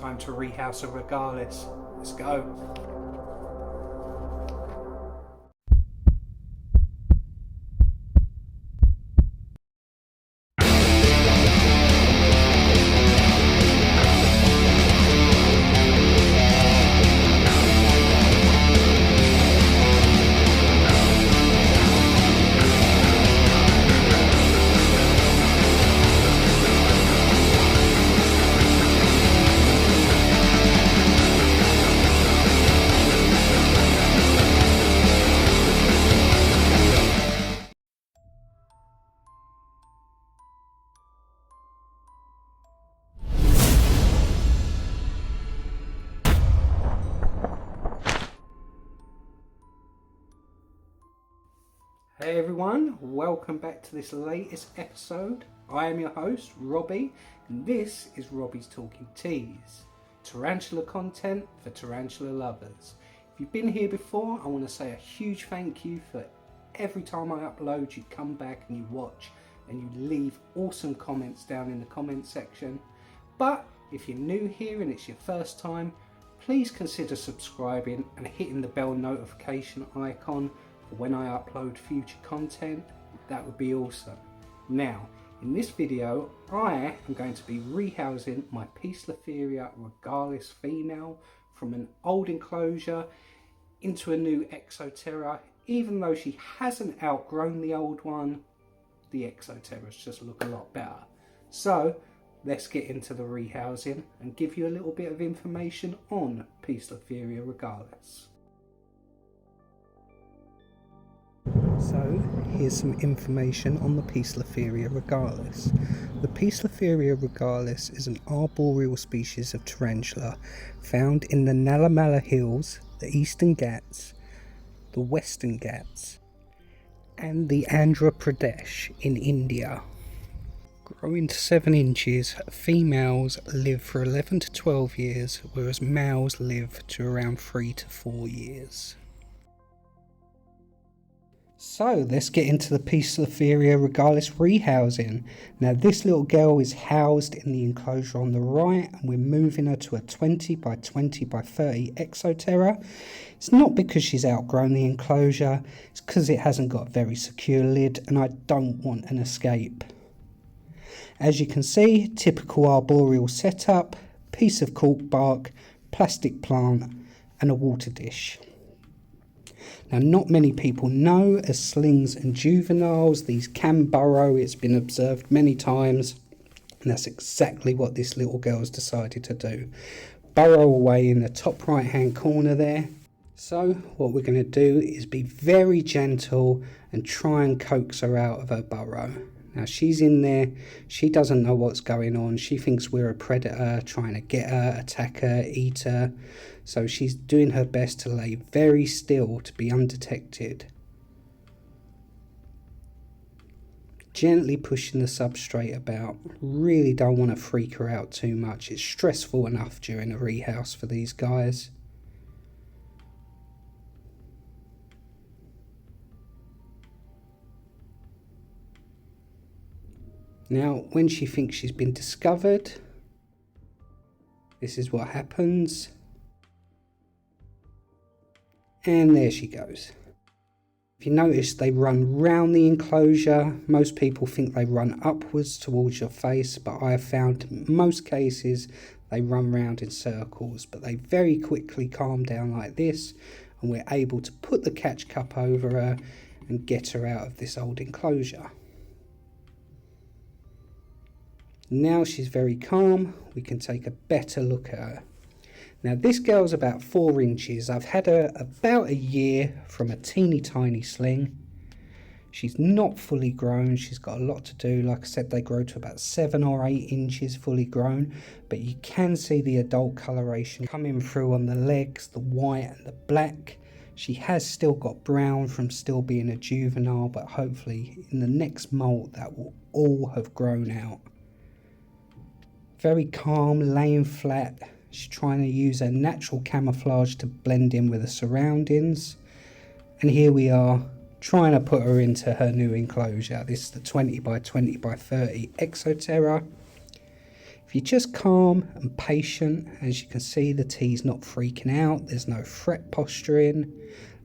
time to rehouse a regalis. Let's go. Hey everyone, welcome back to this latest episode. I am your host, Robbie, and this is Robbie's Talking Teas. Tarantula content for tarantula lovers. If you've been here before, I want to say a huge thank you for every time I upload, you come back and you watch and you leave awesome comments down in the comment section. But if you're new here and it's your first time, please consider subscribing and hitting the bell notification icon when I upload future content. That would be awesome. Now, in this video, I am going to be rehousing my Poecilotheria regalis female from an old enclosure into a new Exoterra. Even though she hasn't outgrown the old one, the Exoterras just look a lot better. So, let's get into the rehousing and give you a little bit of information on Poecilotheria regalis. So here's some information on the Poecilotheria regalis. The Poecilotheria regalis is an arboreal species of tarantula found in the Nalamala Hills, the Eastern Ghats, the Western Ghats, and the Andhra Pradesh in India. Growing to 7 inches, females live for 11 to 12 years, whereas males live to around 3 to 4 years. So let's get into the Poecilotheria regalis rehousing. Now this little girl is housed in the enclosure on the right, and we're moving her to a 20 by 20 by 30 Exoterra. It's not because she's outgrown the enclosure, it's because it hasn't got a very secure lid and I don't want an escape. As you can see, typical arboreal setup, piece of cork bark, plastic plant and a water dish. Now, not many people know, as slings and juveniles, these can burrow. It's been observed many times, and that's exactly what this little girl's decided to do. Burrow away in the top right hand corner there. So what we're going to do is be very gentle and try and coax her out of her burrow. Now she's in there, she doesn't know what's going on, she thinks we're a predator trying to get her, attack her, eat her. So she's doing her best to lay very still to be undetected. Gently pushing the substrate about, really don't want to freak her out too much, it's stressful enough during a rehouse for these guys. Now, when she thinks she's been discovered, this is what happens. And there she goes. If you notice, they run round the enclosure. Most people think they run upwards towards your face, but I have found in most cases they run round in circles, but they very quickly calm down like this, and we're able to put the catch cup over her and get her out of this old enclosure. Now she's very calm, we can take a better look at her. Now this girl's about 4 inches. I've had her about a year from a teeny tiny sling. She's not fully grown, she's got a lot to do. Like I said, they grow to about 7 or 8 inches fully grown, but you can see the adult coloration coming through on the legs, the white and the black. She has still got brown from still being a juvenile, but hopefully in the next molt that will all have grown out. Very calm, laying flat. She's trying to use her natural camouflage to blend in with the surroundings. And here we are, trying to put her into her new enclosure. This is the 20 by 20 by 30 Exoterra. If If you're just calm and patient, as you can see, the tea's not freaking out, there's no threat posturing,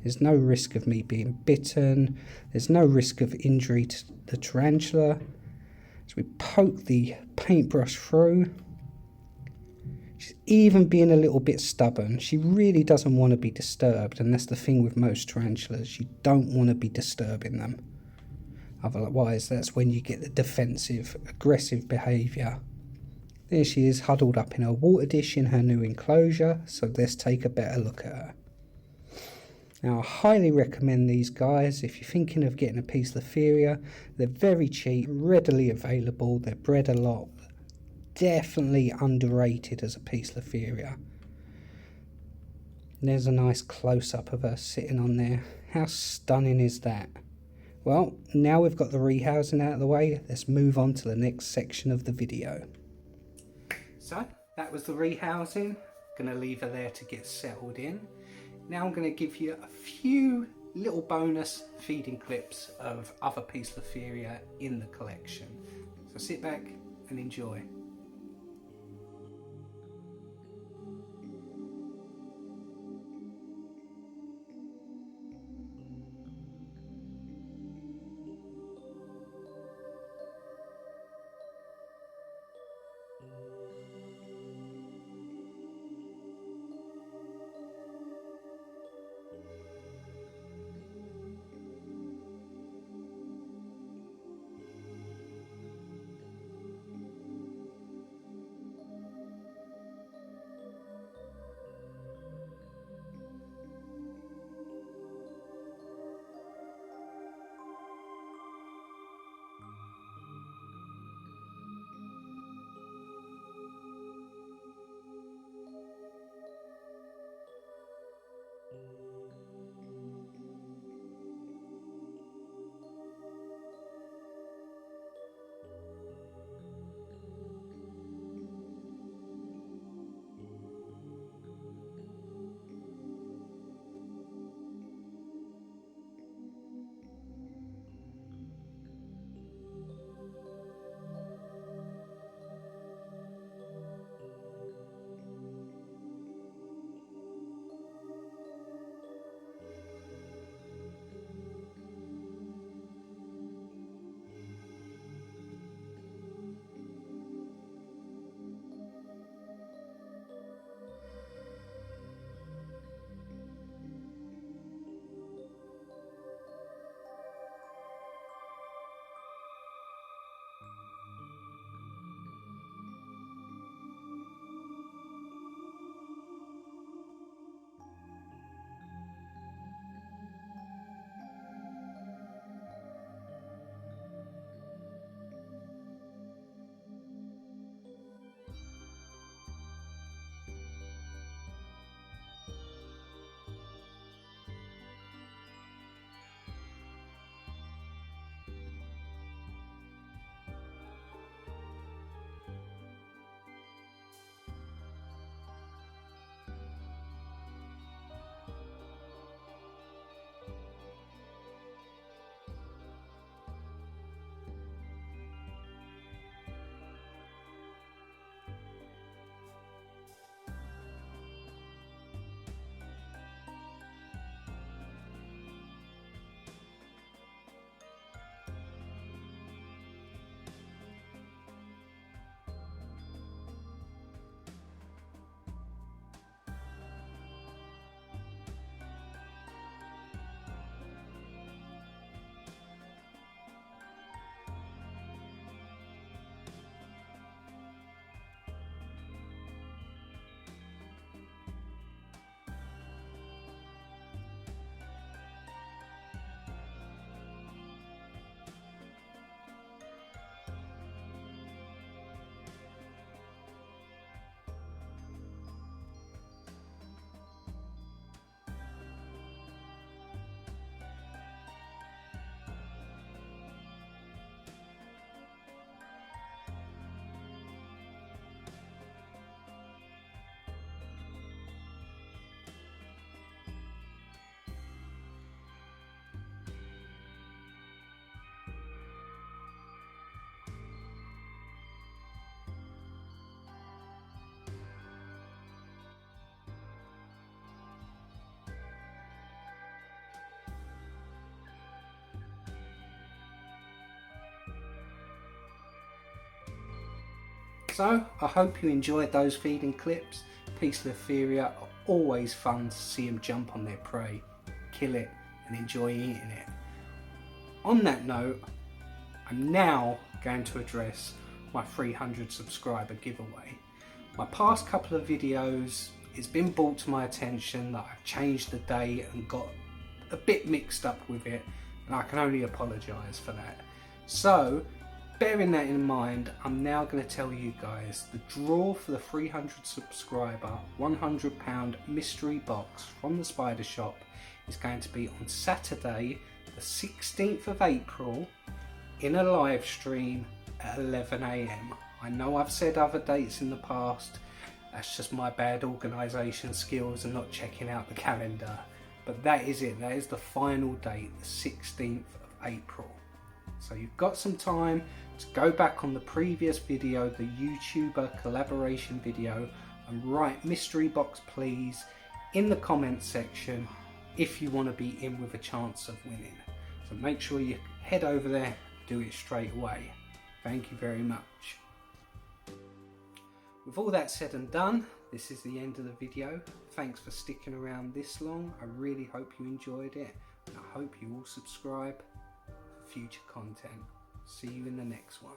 there's no risk of me being bitten, there's no risk of injury to the tarantula. So we poke the paintbrush through. She's even being a little bit stubborn. She really doesn't want to be disturbed, and that's the thing with most tarantulas. You don't want to be disturbing them. Otherwise, that's when you get the defensive, aggressive behaviour. There she is, huddled up in her water dish in her new enclosure, so let's take a better look at her. Now, I highly recommend these guys if you're thinking of getting a Poecilotheria. They're very cheap, readily available, they're bred a lot. Definitely underrated as a Poecilotheria. There's a nice close-up of her sitting on there. How stunning is that? Well, now we've got the rehousing out of the way, let's move on to the next section of the video. So, that was the rehousing. Going to leave her there to get settled in. Now I'm going to give you a few little bonus feeding clips of other Poecilotheria in the collection. So sit back and enjoy. So I hope you enjoyed those feeding clips. Poecilotheria are always fun to see them jump on their prey, kill it and enjoy eating it. On that note, I'm now going to address my 300 subscriber giveaway. My past couple of videos, it's been brought to my attention that I've changed the date and got a bit mixed up with it, and I can only apologise for that. So, bearing that in mind, I'm now going to tell you guys the draw for the 300 subscriber £100 mystery box from the Spider Shop is going to be on Saturday the 16th of April in a live stream at 11 AM. I know I've said other dates in the past, that's just my bad organisation skills and not checking out the calendar, but that is it, that is the final date, the 16th of April. So you've got some time to go back on the previous video, the YouTuber collaboration video, and write mystery box please in the comments section if you want to be in with a chance of winning. So make sure you head over there, do it straight away. Thank you very much. With all that said and done, this is the end of the video. Thanks for sticking around this long. I really hope you enjoyed it, and I hope you all subscribe for future content. See you in the next one.